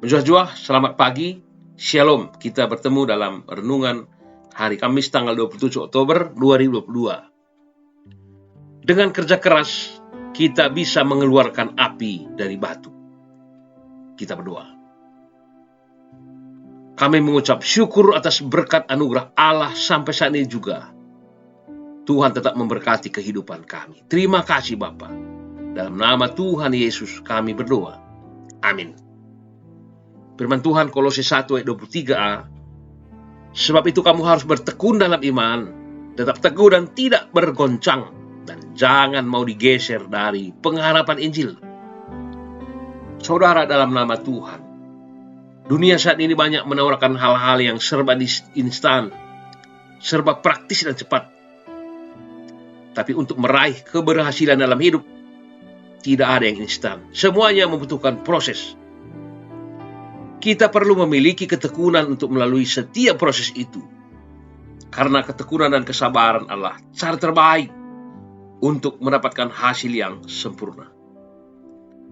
Menjua-jua, selamat pagi, Shalom. Kita bertemu dalam renungan hari Kamis tanggal 27 Oktober 2022. Dengan kerja keras, kita bisa mengeluarkan api dari batu. Kita berdoa. Kami mengucap syukur atas berkat anugerah Allah sampai saat ini juga. Tuhan tetap memberkati kehidupan kami. Terima kasih Bapa. Dalam nama Tuhan Yesus kami berdoa. Amin. Firman Tuhan Kolose 1 ayat 23a. Sebab itu kamu harus bertekun dalam iman, tetap teguh dan tidak bergoncang, dan jangan mau digeser dari pengharapan Injil. Saudara, dalam nama Tuhan, dunia saat ini banyak menawarkan hal-hal yang serba instan, serba praktis dan cepat. Tapi untuk meraih keberhasilan dalam hidup, tidak ada yang instan. Semuanya membutuhkan proses. Kita perlu memiliki ketekunan untuk melalui setiap proses itu. Karena ketekunan dan kesabaran adalah cara terbaik untuk mendapatkan hasil yang sempurna.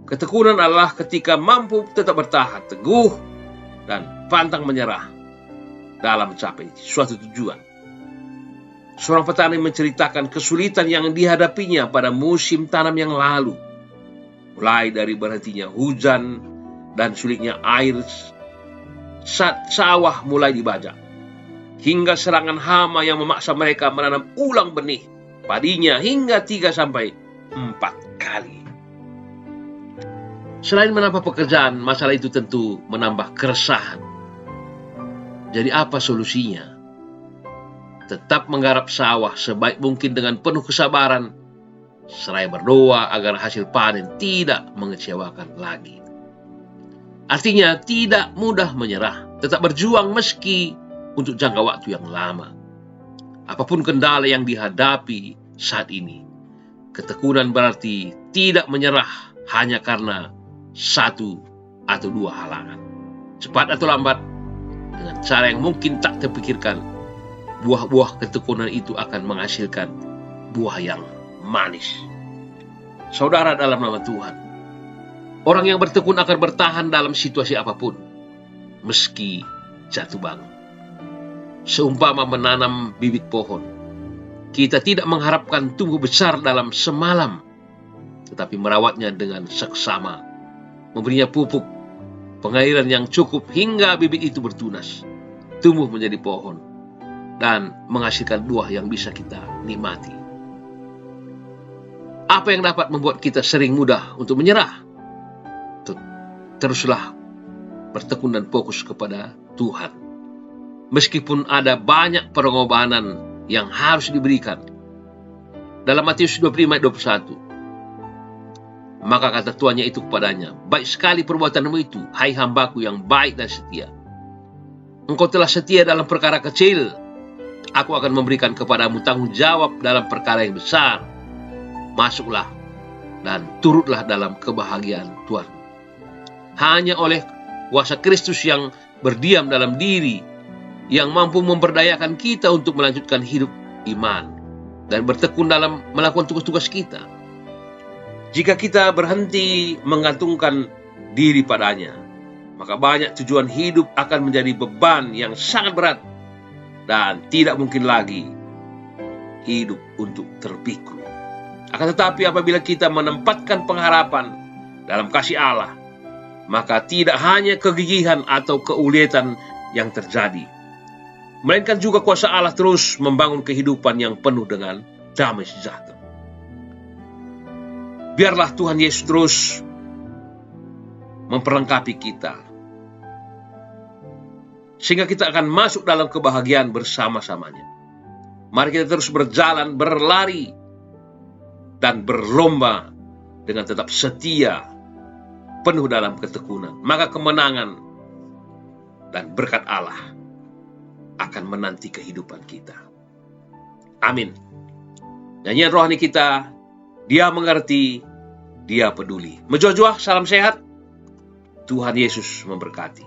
Ketekunan adalah ketika mampu tetap bertahan teguh dan pantang menyerah dalam mencapai suatu tujuan. Seorang petani menceritakan kesulitan yang dihadapinya pada musim tanam yang lalu. Mulai dari berhentinya hujan dan sulitnya air saat sawah mulai dibajak, hingga serangan hama yang memaksa mereka menanam ulang benih padinya hingga 3-4 kali. Selain menambah pekerjaan, masalah itu tentu menambah keresahan. Jadi apa solusinya? Tetap menggarap sawah sebaik mungkin dengan penuh kesabaran, seraya berdoa agar hasil panen tidak mengecewakan lagi. Artinya tidak mudah menyerah, tetap berjuang meski untuk jangka waktu yang lama. Apapun kendala yang dihadapi saat ini, ketekunan berarti tidak menyerah hanya karena 1 atau 2 halangan. Cepat atau lambat, dengan cara yang mungkin tak terpikirkan, buah-buah ketekunan itu akan menghasilkan buah yang manis. Saudara, dalam nama Tuhan, orang yang bertekun akan bertahan dalam situasi apapun, meski jatuh bangun. Seumpama menanam bibit pohon, kita tidak mengharapkan tumbuh besar dalam semalam, tetapi merawatnya dengan seksama, memberinya pupuk, pengairan yang cukup hingga bibit itu bertunas, tumbuh menjadi pohon, dan menghasilkan buah yang bisa kita nikmati. Apa yang dapat membuat kita sering mudah untuk menyerah? Teruslah bertekun dan fokus kepada Tuhan. Meskipun ada banyak pengorbanan yang harus diberikan. Dalam Matius 25 ayat 21. Maka kata tuannya itu kepadanya, baik sekali perbuatanmu itu, hai hambaku yang baik dan setia. Engkau telah setia dalam perkara kecil, aku akan memberikan kepadamu tanggung jawab dalam perkara yang besar. Masuklah dan turutlah dalam kebahagiaan Tuhan. Hanya oleh kuasa Kristus yang berdiam dalam diri, yang mampu memberdayakan kita untuk melanjutkan hidup iman dan bertekun dalam melakukan tugas-tugas kita. Jika kita berhenti menggantungkan diri padanya, maka banyak tujuan hidup akan menjadi beban yang sangat berat dan tidak mungkin lagi hidup untuk terpikul. Akan tetapi apabila kita menempatkan pengharapan dalam kasih Allah, maka tidak hanya kegigihan atau keuletan yang terjadi, melainkan juga kuasa Allah terus membangun kehidupan yang penuh dengan damai sejahtera. Biarlah Tuhan Yesus terus memperlengkapi kita, sehingga kita akan masuk dalam kebahagiaan bersama-samanya. Mari kita terus berjalan, berlari, dan berlomba dengan tetap setia, penuh dalam ketekunan. Maka kemenangan dan berkat Allah akan menanti kehidupan kita. Amin. Nyanyian rohani kita, Dia mengerti, Dia peduli. Menjua-jua, salam sehat. Tuhan Yesus memberkati.